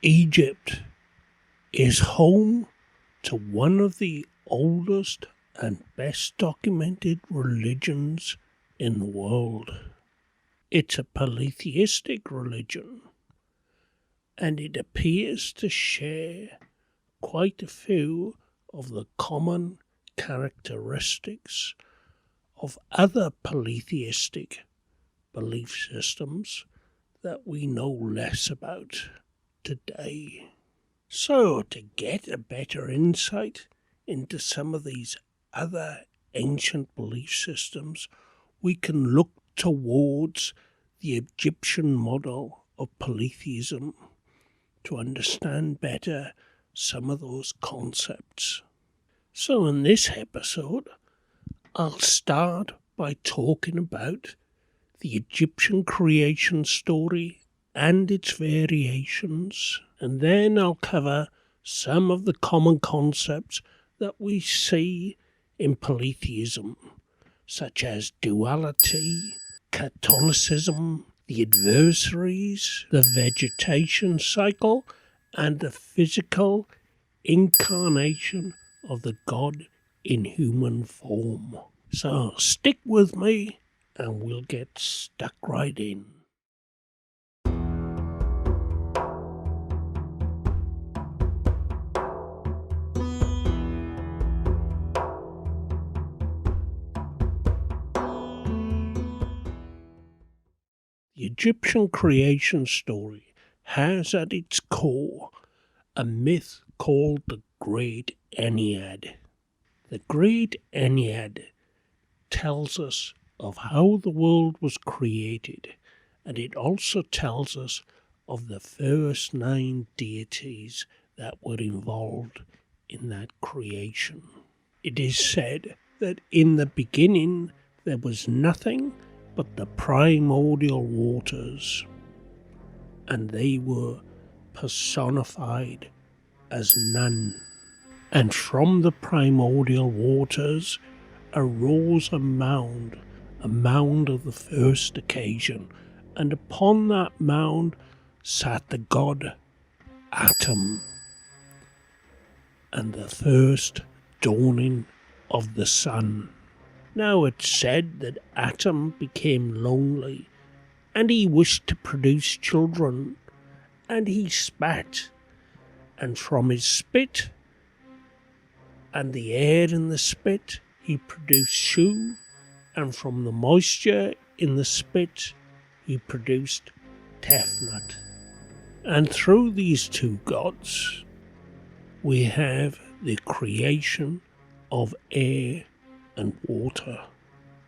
Egypt is home to one of the oldest and best documented religions in the world. It's a polytheistic religion, and it appears to share quite a few of the common characteristics of other polytheistic belief systems that we know less about today. So, to get a better insight into some of these other ancient belief systems, we can look towards the Egyptian model of polytheism to understand better some of those concepts. So in this episode, I'll start by talking about the Egyptian creation story and its variations, and then I'll cover some of the common concepts that we see in polytheism, such as duality, Catholicism, the adversaries, the vegetation cycle, and the physical incarnation of the God in human form. So stick with me and we'll get stuck right in. The Egyptian creation story has at its core a myth called the Great Ennead. The Great Ennead tells us of how the world was created, and it also tells us of the first 9 deities that were involved in that creation. It is said that in the beginning there was nothing but the primordial waters, and they were personified as Nun. And from the primordial waters arose a mound of the first occasion, and upon that mound sat the god Atum, and the first dawning of the sun. Now it's said that Atum became lonely, and he wished to produce children, and he spat, and from his spit and the air in the spit he produced Shu, and from the moisture in the spit he produced Tefnut. And through these 2 gods we have the creation of air and water.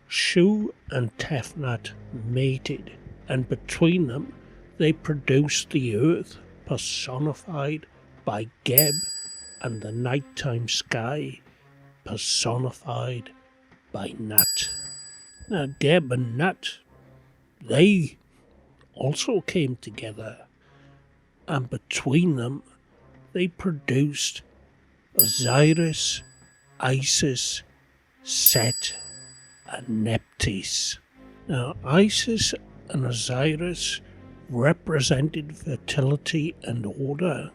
Shu and Tefnut mated, and between them they produced the earth, personified by Geb, and the nighttime sky, personified by Nut. Now Geb and Nut, they also came together, and between them they produced Osiris, Isis, Seth and Nephthys. Now Isis and Osiris represented fertility and order,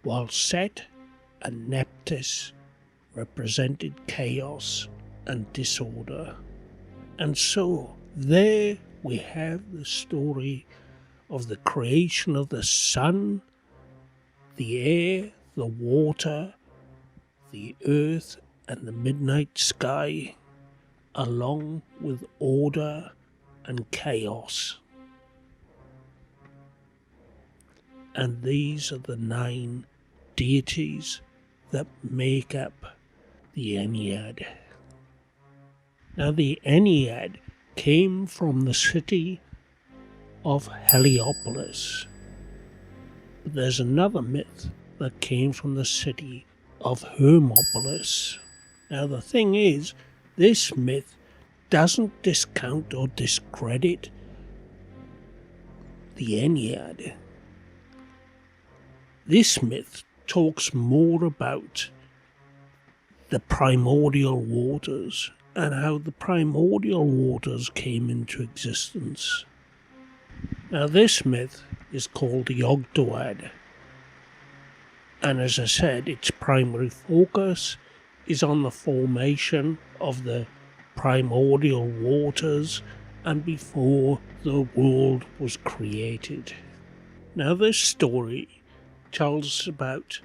while Seth and Nephthys represented chaos and disorder. And so there we have the story of the creation of the sun, the air, the water, the earth and the midnight sky, along with order and chaos. And these are the 9 deities that make up the Ennead. Now the Ennead came from the city of Heliopolis. But there's another myth that came from the city of Hermopolis. Now the thing is, this myth doesn't discount or discredit the Ennead. This myth talks more about the primordial waters and how the primordial waters came into existence. Now this myth is called the Ogdoad. And as I said, its primary focus is on the formation of the primordial waters and before the world was created. Now this story tells us about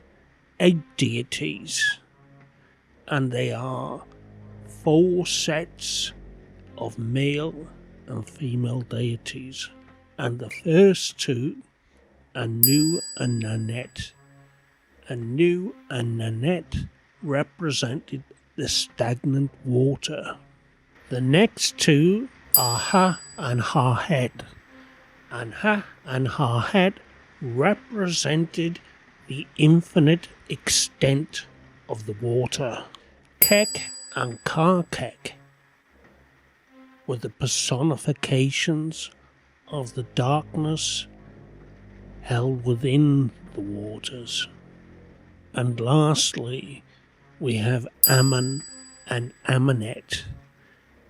8 deities, and they are 4 sets of male and female deities, and the first 2 are Nu and Amaunet. And Nu and Amaunet represented the stagnant water. The next 2 are Ha and Ha-Het, and Ha and Ha-Het represented the infinite extent of the water. Kek and Ka-Kek were the personifications of the darkness held within the waters. And lastly, we have Amun and Amaunet,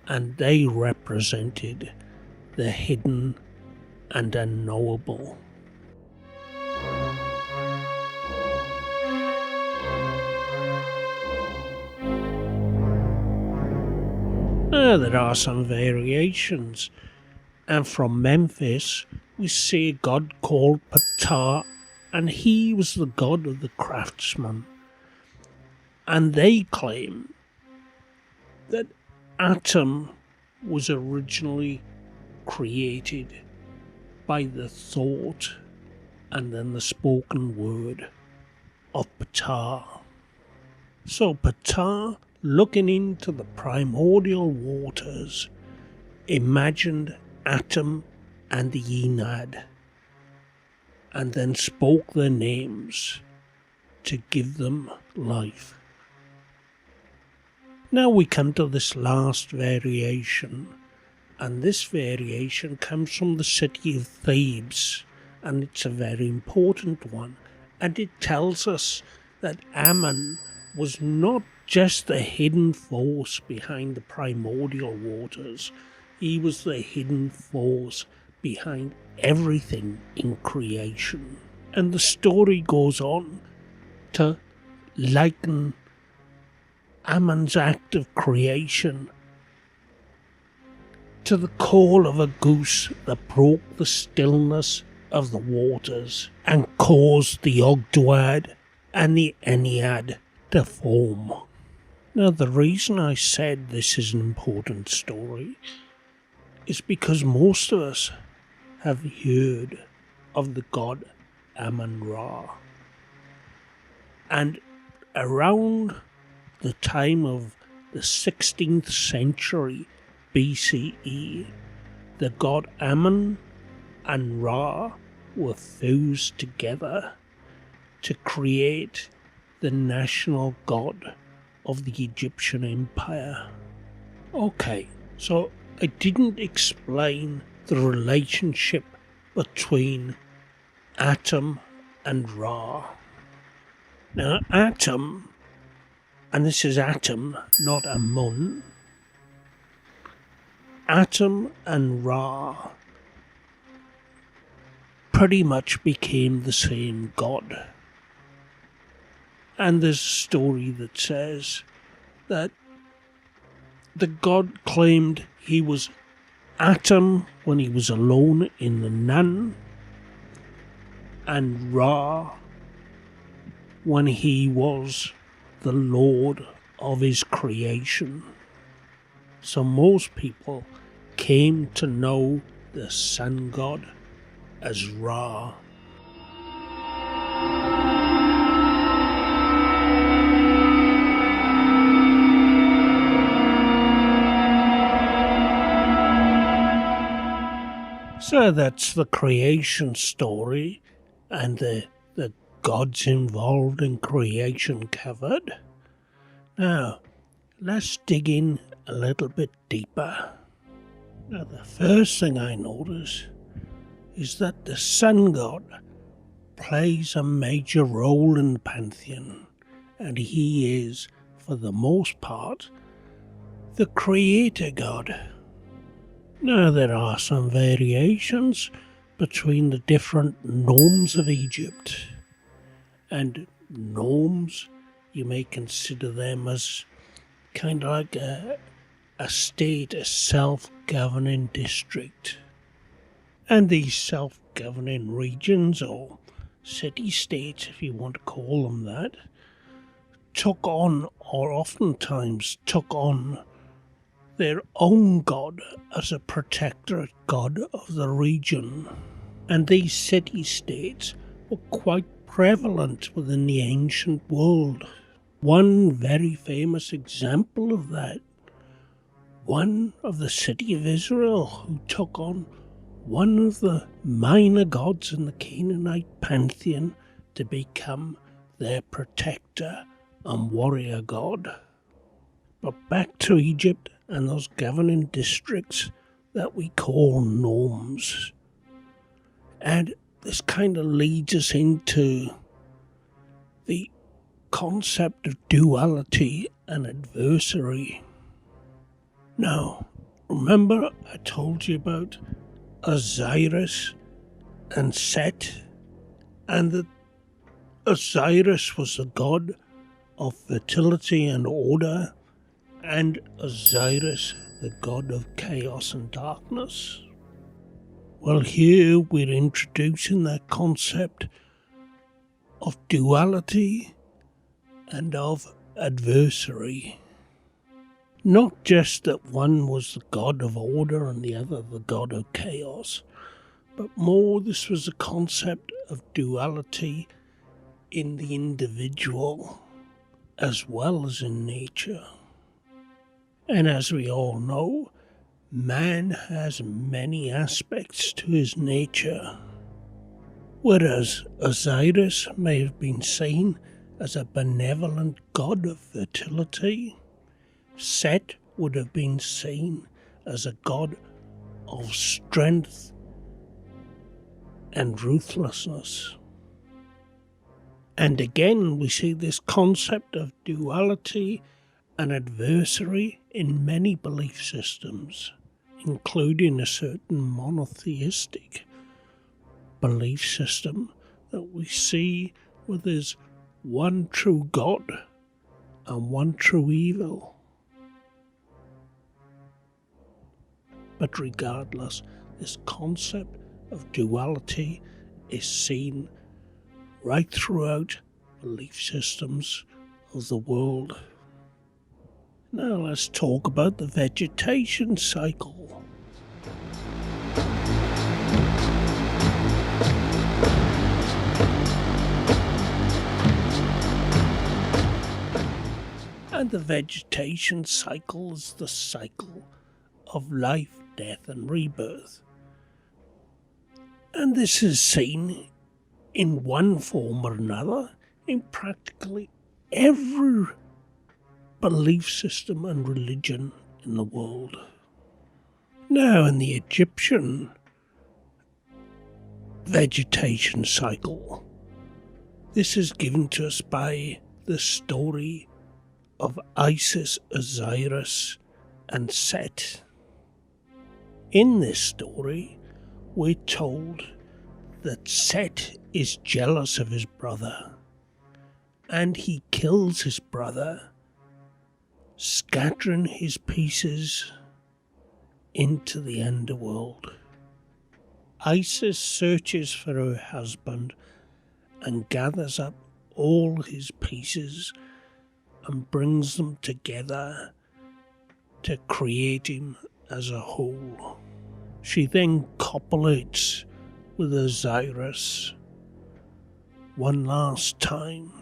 and they represented the hidden and unknowable. There are some variations, and from Memphis we see a god called Ptah, and he was the god of the craftsman. And they claim that Atum was originally created by the thought and then the spoken word of Ptah. So Ptah, looking into the primordial waters, imagined Atum and the Ennead, and then spoke their names to give them life. Now we come to this last variation, and this variation comes from the city of Thebes, and it's a very important one, and it tells us that Amun was not just the hidden force behind the primordial waters, he was the hidden force behind everything in creation. And the story goes on to liken Amun's act of creation to the call of a goose that broke the stillness of the waters and caused the Ogdoad and the Ennead to form. Now, the reason I said this is an important story is because most of us have heard of the god Amun-Ra. And around the time of the 16th century BCE, the god Amun and Ra were fused together to create the national god of the Egyptian Empire. Okay, so I didn't explain the relationship between Atum and Ra. Now, Atum, and this is Atum, not Amun, Atum and Ra pretty much became the same god. And there's a story that says that the god claimed he was Atum when he was alone in the Nun, and Ra when he was the lord of his creation. So most people came to know the sun god as Ra. So that's the creation story and the gods involved in creation covered. Now, let's dig in a little bit deeper. Now, the first thing I notice is that the sun god plays a major role in the pantheon, and he is, for the most part, the creator god. Now, there are some variations, between the different nomes of Egypt. And nomes, you may consider them as kind of like a state, a self-governing district. And these self-governing regions, or city-states if you want to call them that, took on, or oftentimes took on, their own god as a protectorate god of the region. And these city-states were quite prevalent within the ancient world. One very famous example of that, one of the city of Israel who took on one of the minor gods in the Canaanite pantheon to become their protector and warrior god. But back to Egypt and those governing districts that we call nomes. And this kind of leads us into the concept of duality and adversary. Now, remember I told you about Osiris and Seth, and that Osiris was the god of fertility and order, and Osiris the god of chaos and darkness. Well, here we're introducing that concept of duality and of adversary. Not just that one was the god of order and the other the god of chaos, but more this was a concept of duality in the individual as well as in nature. And as we all know, man has many aspects to his nature. Whereas Osiris may have been seen as a benevolent god of fertility, Seth would have been seen as a god of strength and ruthlessness. And again, we see this concept of duality and adversary in many belief systems, including a certain monotheistic belief system that we see where there's one true God and one true evil. But regardless, this concept of duality is seen right throughout belief systems of the world. Now let's talk about the vegetation cycle. And the vegetation cycle is the cycle of life, death and rebirth. And this is seen in one form or another in practically every belief system and religion in the world. Now, in the Egyptian vegetation cycle, this is given to us by the story of Isis, Osiris, and Seth. In this story, we're told that Seth is jealous of his brother, and he kills his brother, scattering his pieces into the underworld. Isis searches for her husband and gathers up all his pieces and brings them together to create him as a whole. She then copulates with Osiris one last time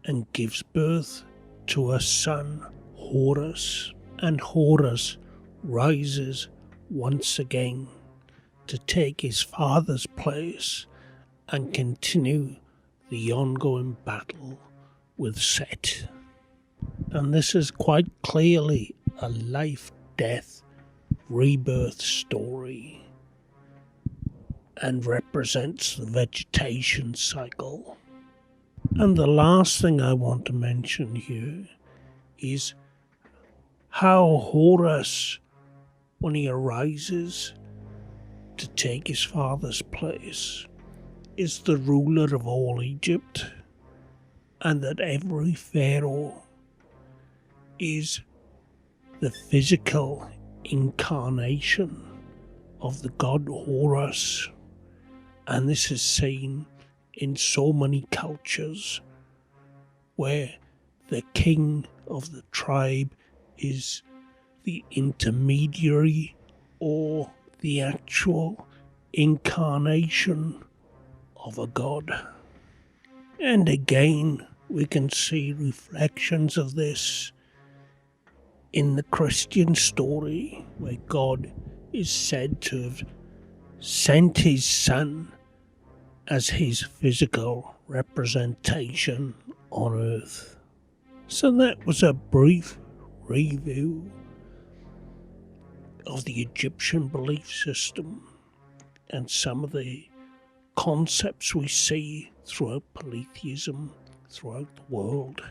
and gives birth to a son, Horus, and Horus rises once again to take his father's place and continue the ongoing battle with Seth. And this is quite clearly a life, death, rebirth story and represents the vegetation cycle. And the last thing I want to mention here is how Horus when he arises to take his father's place, is the ruler of all Egypt, and that every pharaoh is the physical incarnation of the god Horus. And this is seen in so many cultures where the king of the tribe is the intermediary or the actual incarnation of a god. And again, we can see reflections of this in the Christian story, where God is said to have sent his Son as his physical representation on earth. So that was a brief review of the Egyptian belief system and some of the concepts we see throughout polytheism throughout the world.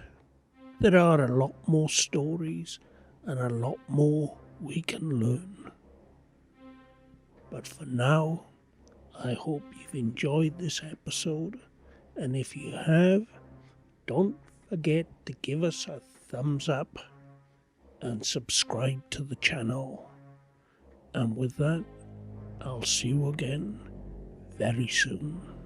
There are a lot more stories and a lot more we can learn. But for now, I hope you've enjoyed this episode, and if you have, don't forget to give us a thumbs up and subscribe to the channel. And with that, I'll see you again very soon.